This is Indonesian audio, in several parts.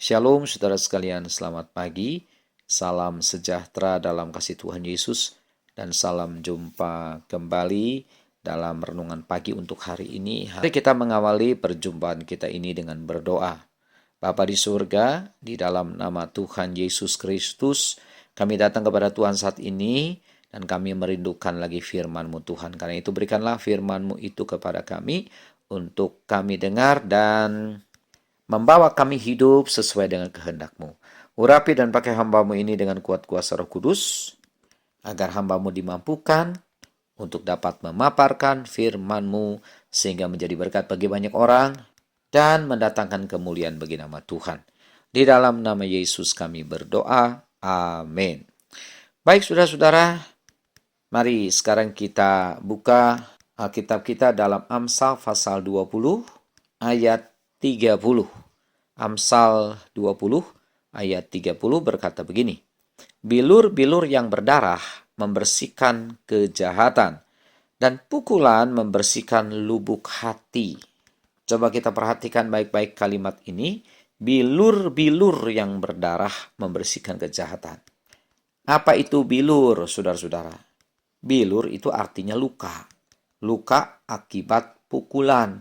Shalom saudara sekalian, selamat pagi. Salam sejahtera dalam kasih Tuhan Yesus dan salam jumpa kembali dalam renungan pagi untuk hari ini. Hari kita mengawali perjumpaan kita ini dengan berdoa. Bapa di surga, di dalam nama Tuhan Yesus Kristus, kami datang kepada Tuhan saat ini dan kami merindukan lagi firman-Mu Tuhan. Karena itu berikanlah firman-Mu itu kepada kami untuk kami dengar dan membawa kami hidup sesuai dengan kehendak-Mu. Urapi dan pakai hamba-Mu ini dengan kuat kuasa Roh Kudus, agar hamba-Mu dimampukan untuk dapat memaparkan firman-Mu sehingga menjadi berkat bagi banyak orang dan mendatangkan kemuliaan bagi nama Tuhan. Di dalam nama Yesus kami berdoa. Amin. Baik saudara-saudara, mari sekarang kita buka Alkitab kita dalam Amsal pasal 20 ayat 30. Amsal 20 ayat 30 berkata begini. Bilur-bilur yang berdarah membersihkan kejahatan, dan pukulan membersihkan lubuk hati. Coba kita perhatikan baik-baik kalimat ini. Bilur-bilur yang berdarah membersihkan kejahatan. Apa itu bilur, saudara-saudara? Bilur itu artinya luka. Luka akibat pukulan.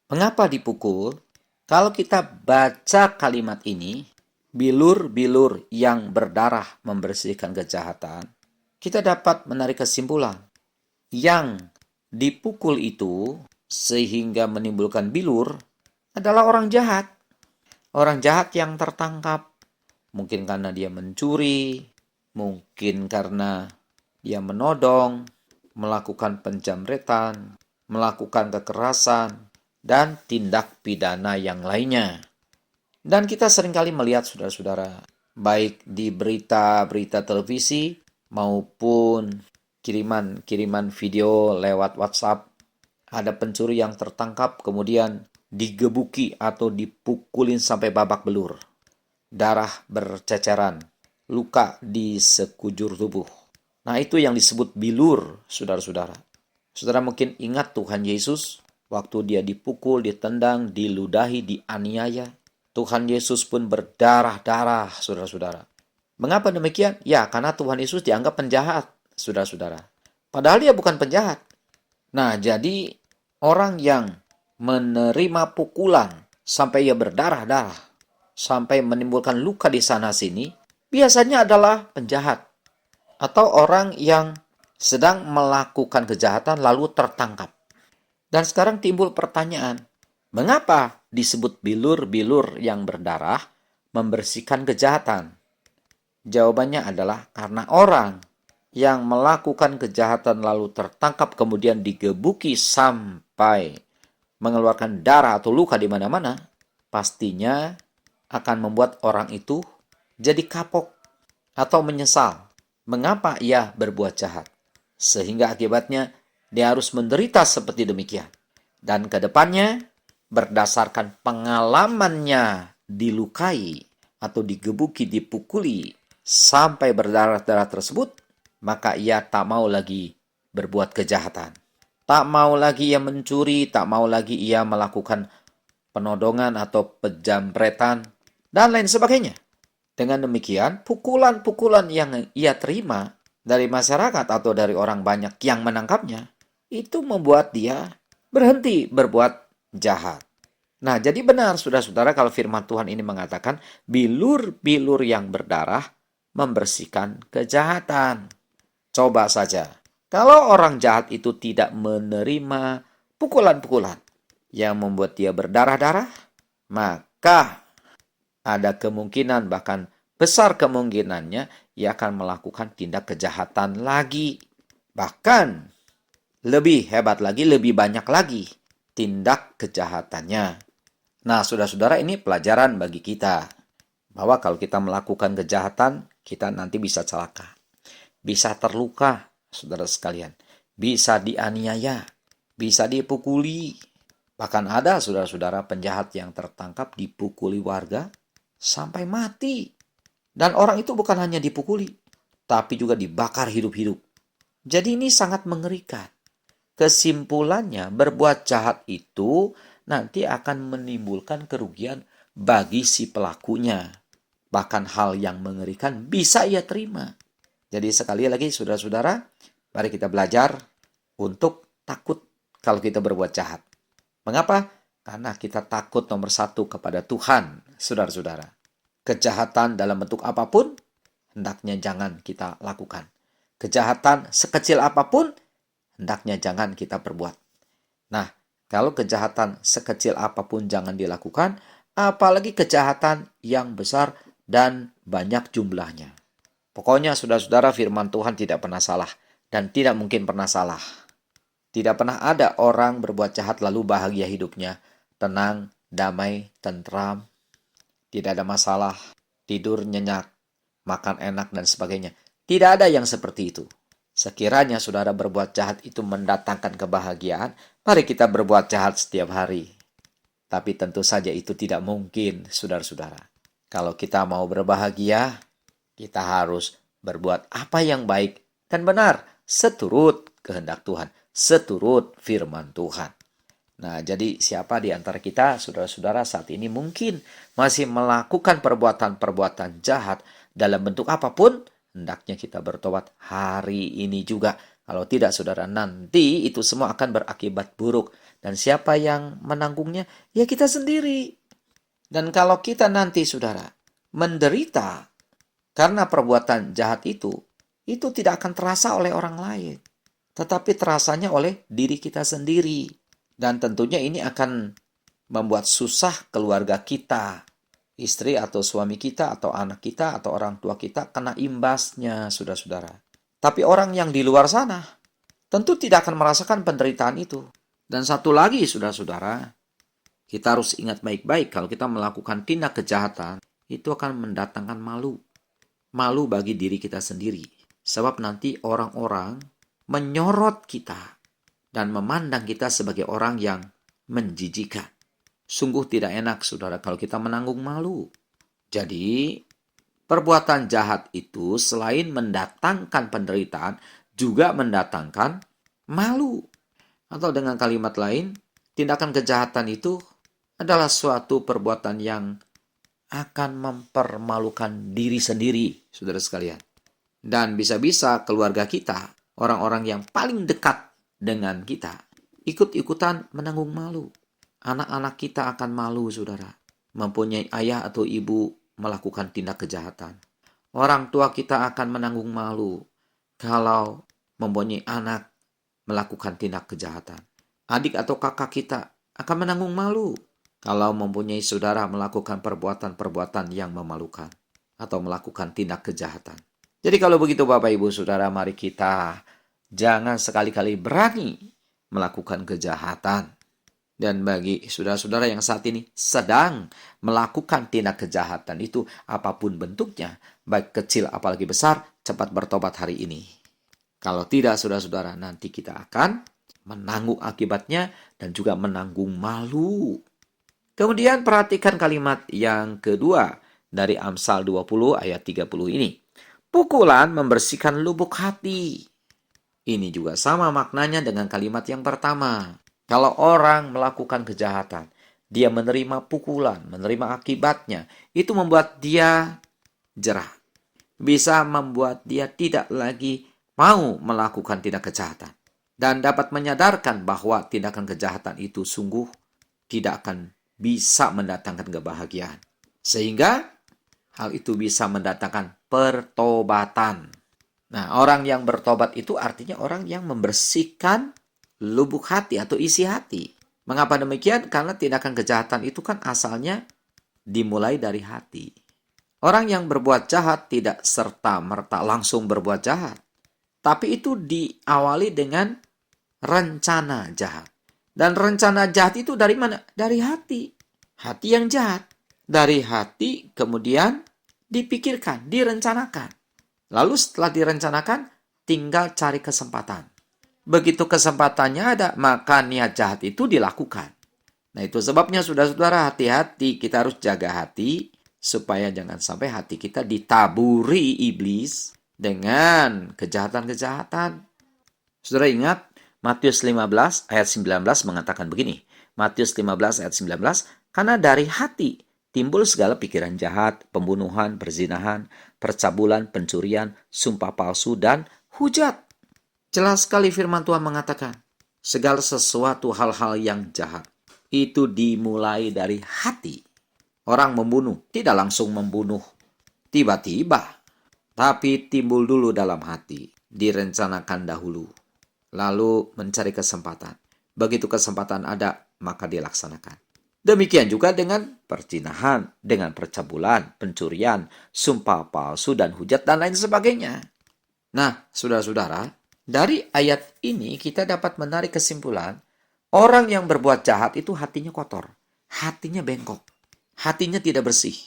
Mengapa dipukul? Kalau kita baca kalimat ini, bilur-bilur yang berdarah membersihkan kejahatan, kita dapat menarik kesimpulan. Yang dipukul itu sehingga menimbulkan bilur adalah orang jahat. Orang jahat yang tertangkap. Mungkin karena dia mencuri, mungkin karena dia menodong, melakukan penjamretan, melakukan kekerasan, dan tindak pidana yang lainnya. Dan kita seringkali melihat saudara-saudara, baik di berita-berita televisi maupun kiriman video lewat WhatsApp, ada pencuri yang tertangkap kemudian digebuki atau dipukulin sampai babak belur. Darah berceceran, luka di sekujur tubuh. Nah, itu yang disebut bilur, saudara-saudara. Saudara mungkin ingat Tuhan Yesus waktu dia dipukul, ditendang, diludahi, dianiaya. Tuhan Yesus pun berdarah-darah, saudara-saudara. Mengapa demikian? Ya, karena Tuhan Yesus dianggap penjahat, saudara-saudara. Padahal dia bukan penjahat. Nah, jadi orang yang menerima pukulan sampai ia berdarah-darah, sampai menimbulkan luka di sana-sini, biasanya adalah penjahat. Atau orang yang sedang melakukan kejahatan lalu tertangkap. Dan sekarang timbul pertanyaan, mengapa disebut bilur-bilur yang berdarah membersihkan kejahatan? Jawabannya adalah karena orang yang melakukan kejahatan lalu tertangkap kemudian digebuki sampai mengeluarkan darah atau luka di mana-mana, pastinya akan membuat orang itu jadi kapok atau menyesal. Mengapa ia berbuat jahat? Sehingga akibatnya dia harus menderita seperti demikian. Dan ke depannya, berdasarkan pengalamannya dilukai atau digebuki, dipukuli, sampai berdarah-darah tersebut, maka ia tak mau lagi berbuat kejahatan. Tak mau lagi ia mencuri, tak mau lagi ia melakukan penodongan atau penjamretan, dan lain sebagainya. Dengan demikian, pukulan-pukulan yang ia terima dari masyarakat atau dari orang banyak yang menangkapnya, itu membuat dia berhenti berbuat jahat. Nah, jadi benar saudara-saudara kalau firman Tuhan ini mengatakan bilur-bilur yang berdarah membersihkan kejahatan. Coba saja, kalau orang jahat itu tidak menerima pukulan-pukulan yang membuat dia berdarah-darah, maka ada kemungkinan, bahkan besar kemungkinannya, ia akan melakukan tindak kejahatan lagi. Bahkan lebih hebat lagi, lebih banyak lagi tindak kejahatannya. Nah, saudara-saudara, ini pelajaran bagi kita. Bahwa kalau kita melakukan kejahatan, kita nanti bisa celaka. Bisa terluka, saudara sekalian. Bisa dianiaya, bisa dipukuli. Bahkan ada saudara-saudara penjahat yang tertangkap dipukuli warga sampai mati. Dan orang itu bukan hanya dipukuli, tapi juga dibakar hidup-hidup. Jadi ini sangat mengerikan. Kesimpulannya, berbuat jahat itu nanti akan menimbulkan kerugian bagi si pelakunya. Bahkan hal yang mengerikan bisa ia terima. Jadi sekali lagi saudara-saudara, mari kita belajar untuk takut kalau kita berbuat jahat. Mengapa? Karena kita takut nomor satu kepada Tuhan, saudara-saudara. Kejahatan dalam bentuk apapun, hendaknya jangan kita lakukan. Kejahatan sekecil apapun, hendaknya jangan kita perbuat. Nah, kalau kejahatan sekecil apapun jangan dilakukan, apalagi kejahatan yang besar dan banyak jumlahnya. Pokoknya saudara-saudara, firman Tuhan tidak pernah salah dan tidak mungkin pernah salah. Tidak pernah ada orang berbuat jahat lalu bahagia hidupnya, tenang, damai, tentram, tidak ada masalah, tidur nyenyak, makan enak dan sebagainya. Tidak ada yang seperti itu. Sekiranya saudara berbuat jahat itu mendatangkan kebahagiaan, mari kita berbuat jahat setiap hari. Tapi tentu saja itu tidak mungkin, saudara-saudara. Kalau kita mau berbahagia, kita harus berbuat apa yang baik dan benar, seturut kehendak Tuhan, seturut firman Tuhan. Nah, jadi siapa di antara kita, saudara-saudara, saat ini mungkin masih melakukan perbuatan-perbuatan jahat dalam bentuk apapun, hendaknya kita bertobat hari ini juga. Kalau tidak, saudara, nanti itu semua akan berakibat buruk. Dan siapa yang menanggungnya? Ya kita sendiri. Dan kalau kita nanti, saudara, menderita karena perbuatan jahat itu tidak akan terasa oleh orang lain. Tetapi terasanya oleh diri kita sendiri. Dan tentunya ini akan membuat susah keluarga kita. Istri atau suami kita atau anak kita atau orang tua kita kena imbasnya, saudara-saudara. Tapi orang yang di luar sana tentu tidak akan merasakan penderitaan itu. Dan satu lagi, saudara-saudara, kita harus ingat baik-baik kalau kita melakukan tindak kejahatan, itu akan mendatangkan malu. Malu bagi diri kita sendiri. Sebab nanti orang-orang menyorot kita dan memandang kita sebagai orang yang menjijikan. Sungguh tidak enak, saudara, kalau kita menanggung malu. Jadi, perbuatan jahat itu selain mendatangkan penderitaan, juga mendatangkan malu. Atau dengan kalimat lain, tindakan kejahatan itu adalah suatu perbuatan yang akan mempermalukan diri sendiri, saudara sekalian. Dan bisa-bisa keluarga kita, orang-orang yang paling dekat dengan kita, ikut-ikutan menanggung malu. Anak-anak kita akan malu, saudara, mempunyai ayah atau ibu melakukan tindak kejahatan. Orang tua kita akan menanggung malu kalau mempunyai anak melakukan tindak kejahatan. Adik atau kakak kita akan menanggung malu kalau mempunyai saudara melakukan perbuatan-perbuatan yang memalukan atau melakukan tindak kejahatan. Jadi kalau begitu Bapak Ibu Saudara, mari kita jangan sekali-kali berani melakukan kejahatan. Dan bagi saudara-saudara yang saat ini sedang melakukan tindak kejahatan itu, apapun bentuknya, baik kecil apalagi besar, cepat bertobat hari ini. Kalau tidak, saudara-saudara, nanti kita akan menanggung akibatnya dan juga menanggung malu. Kemudian perhatikan kalimat yang kedua dari Amsal 20 ayat 30 ini. Pukulan membersihkan lubuk hati. Ini juga sama maknanya dengan kalimat yang pertama. Kalau orang melakukan kejahatan, dia menerima pukulan, menerima akibatnya, itu membuat dia jerah. Bisa membuat dia tidak lagi mau melakukan tindak kejahatan. Dan dapat menyadarkan bahwa tindakan kejahatan itu sungguh tidak akan bisa mendatangkan kebahagiaan. Sehingga hal itu bisa mendatangkan pertobatan. Nah, orang yang bertobat itu artinya orang yang membersihkan lubuk hati atau isi hati. Mengapa demikian? Karena tindakan kejahatan itu kan asalnya dimulai dari hati. Orang yang berbuat jahat tidak serta-merta langsung berbuat jahat. Tapi itu diawali dengan rencana jahat. Dan rencana jahat itu dari mana? Dari hati. Hati yang jahat. Dari hati kemudian dipikirkan, direncanakan. Lalu setelah direncanakan, tinggal cari kesempatan. Begitu kesempatannya ada, maka niat jahat itu dilakukan. Nah, itu sebabnya saudara-saudara, hati-hati, kita harus jaga hati supaya jangan sampai hati kita ditaburi iblis dengan kejahatan-kejahatan. Saudara ingat, Matius 15 ayat 19 mengatakan begini. Matius 15 ayat 19, karena dari hati timbul segala pikiran jahat, pembunuhan, perzinahan, percabulan, pencurian, sumpah palsu, dan hujat. Jelas sekali firman Tuhan mengatakan, segala sesuatu hal-hal yang jahat itu dimulai dari hati. Orang membunuh tidak langsung membunuh tiba-tiba, tapi timbul dulu dalam hati, direncanakan dahulu, lalu mencari kesempatan. Begitu kesempatan ada, maka dilaksanakan. Demikian juga dengan perzinahan, dengan percabulan, pencurian, sumpah palsu, dan hujat, dan lain sebagainya. Nah, saudara-saudara, dari ayat ini kita dapat menarik kesimpulan, orang yang berbuat jahat itu hatinya kotor, hatinya bengkok, hatinya tidak bersih.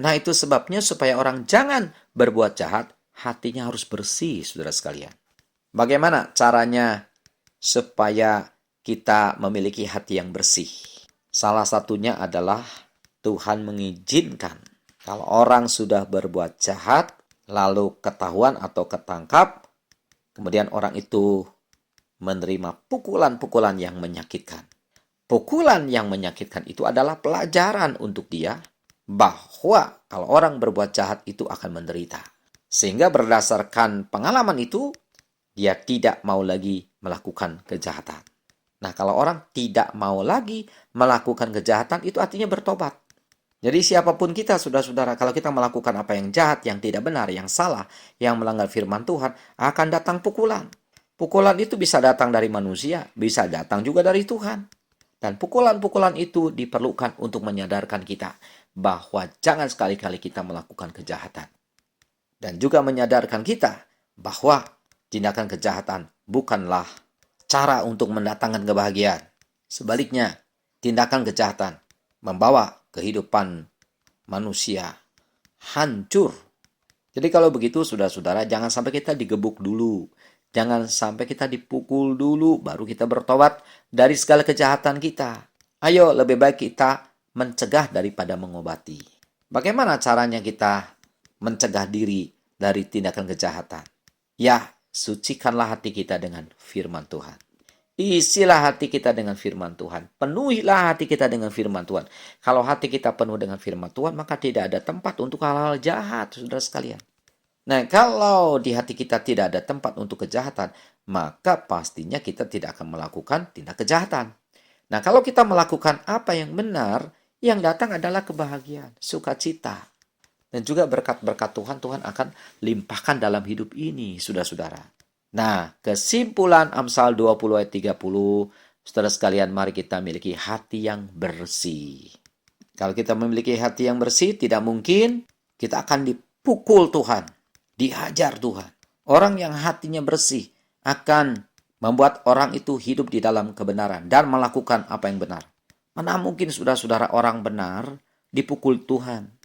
Nah, itu sebabnya supaya orang jangan berbuat jahat, hatinya harus bersih, saudara sekalian. Bagaimana caranya supaya kita memiliki hati yang bersih? Salah satunya adalah Tuhan mengizinkan kalau orang sudah berbuat jahat, lalu ketahuan atau ketangkap, kemudian orang itu menerima pukulan-pukulan yang menyakitkan. Pukulan yang menyakitkan itu adalah pelajaran untuk dia bahwa kalau orang berbuat jahat itu akan menderita. Sehingga berdasarkan pengalaman itu, dia tidak mau lagi melakukan kejahatan. Nah, kalau orang tidak mau lagi melakukan kejahatan, itu artinya bertobat. Jadi siapapun kita, saudara-saudara, kalau kita melakukan apa yang jahat, yang tidak benar, yang salah, yang melanggar firman Tuhan, akan datang pukulan. Pukulan itu bisa datang dari manusia, bisa datang juga dari Tuhan. Dan pukulan-pukulan itu diperlukan untuk menyadarkan kita bahwa jangan sekali-kali kita melakukan kejahatan. Dan juga menyadarkan kita bahwa tindakan kejahatan bukanlah cara untuk mendatangkan kebahagiaan. Sebaliknya, tindakan kejahatan membawa kehidupan manusia hancur. Jadi kalau begitu, saudara-saudara, jangan sampai kita digebuk dulu. Jangan sampai kita dipukul dulu, baru kita bertobat dari segala kejahatan kita. Ayo, lebih baik kita mencegah daripada mengobati. Bagaimana caranya kita mencegah diri dari tindakan kejahatan? Ya, sucikanlah hati kita dengan firman Tuhan. Isilah hati kita dengan firman Tuhan. Penuhilah hati kita dengan firman Tuhan. Kalau hati kita penuh dengan firman Tuhan, maka tidak ada tempat untuk hal-hal jahat, saudara sekalian. Nah, kalau di hati kita tidak ada tempat untuk kejahatan, maka pastinya kita tidak akan melakukan tindak kejahatan. Nah, kalau kita melakukan apa yang benar, yang datang adalah kebahagiaan, sukacita. Dan juga berkat-berkat Tuhan, Tuhan akan limpahkan dalam hidup ini, saudara-saudara. Nah, kesimpulan Amsal 20 ayat 30, saudara sekalian, mari kita miliki hati yang bersih. Kalau kita memiliki hati yang bersih, tidak mungkin kita akan dipukul Tuhan, dihajar Tuhan. Orang yang hatinya bersih akan membuat orang itu hidup di dalam kebenaran dan melakukan apa yang benar. Mana mungkin saudara-saudara orang benar dipukul Tuhan?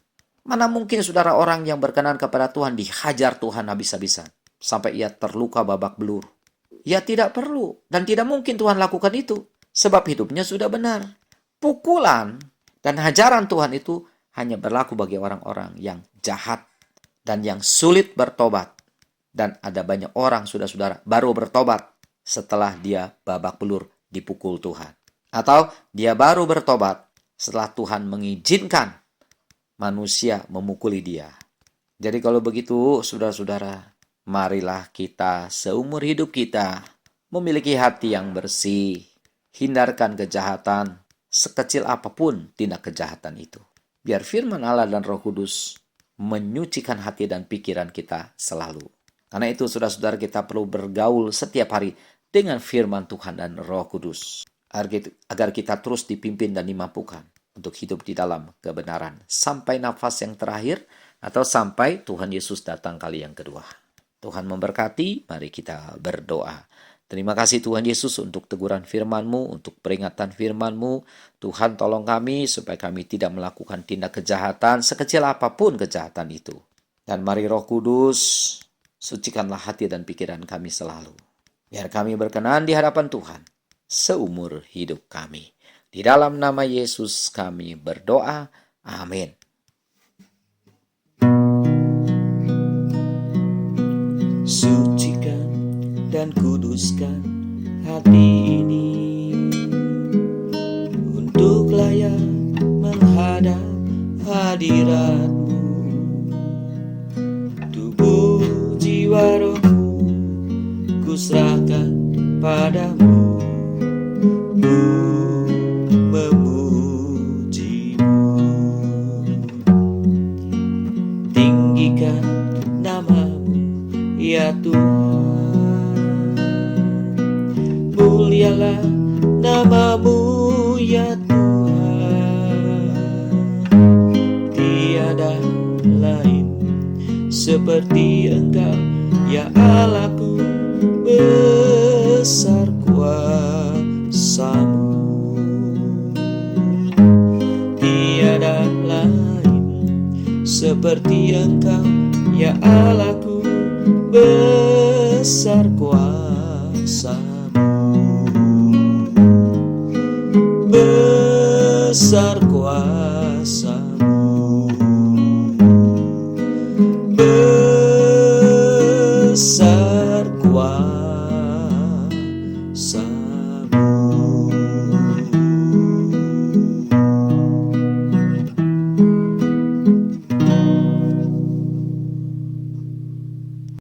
Mana mungkin saudara orang yang berkenan kepada Tuhan dihajar Tuhan habis-habisan sampai ia terluka babak belur? Ya tidak perlu dan tidak mungkin Tuhan lakukan itu sebab hidupnya sudah benar. Pukulan dan hajaran Tuhan itu hanya berlaku bagi orang-orang yang jahat dan yang sulit bertobat. Dan ada banyak orang saudara-saudara baru bertobat setelah dia babak belur dipukul Tuhan. Atau dia baru bertobat setelah Tuhan mengizinkan manusia memukuli dia. Jadi kalau begitu, saudara-saudara, marilah kita seumur hidup kita memiliki hati yang bersih. Hindarkan kejahatan, sekecil apapun tindak kejahatan itu. Biar firman Allah dan Roh Kudus menyucikan hati dan pikiran kita selalu. Karena itu, saudara-saudara, kita perlu bergaul setiap hari dengan firman Tuhan dan Roh Kudus. Agar kita terus dipimpin dan dimampukan untuk hidup di dalam kebenaran. Sampai nafas yang terakhir atau sampai Tuhan Yesus datang kali yang kedua. Tuhan memberkati, mari kita berdoa. Terima kasih Tuhan Yesus untuk teguran firman-Mu, untuk peringatan firman-Mu. Tuhan tolong kami supaya kami tidak melakukan tindak kejahatan sekecil apapun kejahatan itu. Dan mari Roh Kudus, sucikanlah hati dan pikiran kami selalu. Biar kami berkenan di hadapan Tuhan seumur hidup kami. Di dalam nama Yesus kami berdoa. Amin. Sucikan dan kuduskan hati ini untuk layak menghadap hadirat-Mu. Tubuh jiwa rohku ku serahkan padamu, ku memuji-Mu. Tinggikan nama-Mu ya Tuhan, mulialah nama-Mu ya Tuhan. Tiada lain seperti Engkau ya Allahku, besar kuasa-Mu. Tiada lain seperti Engkau ya Allahku, besar kuasa-Mu. Besar kuasa-Mu, besar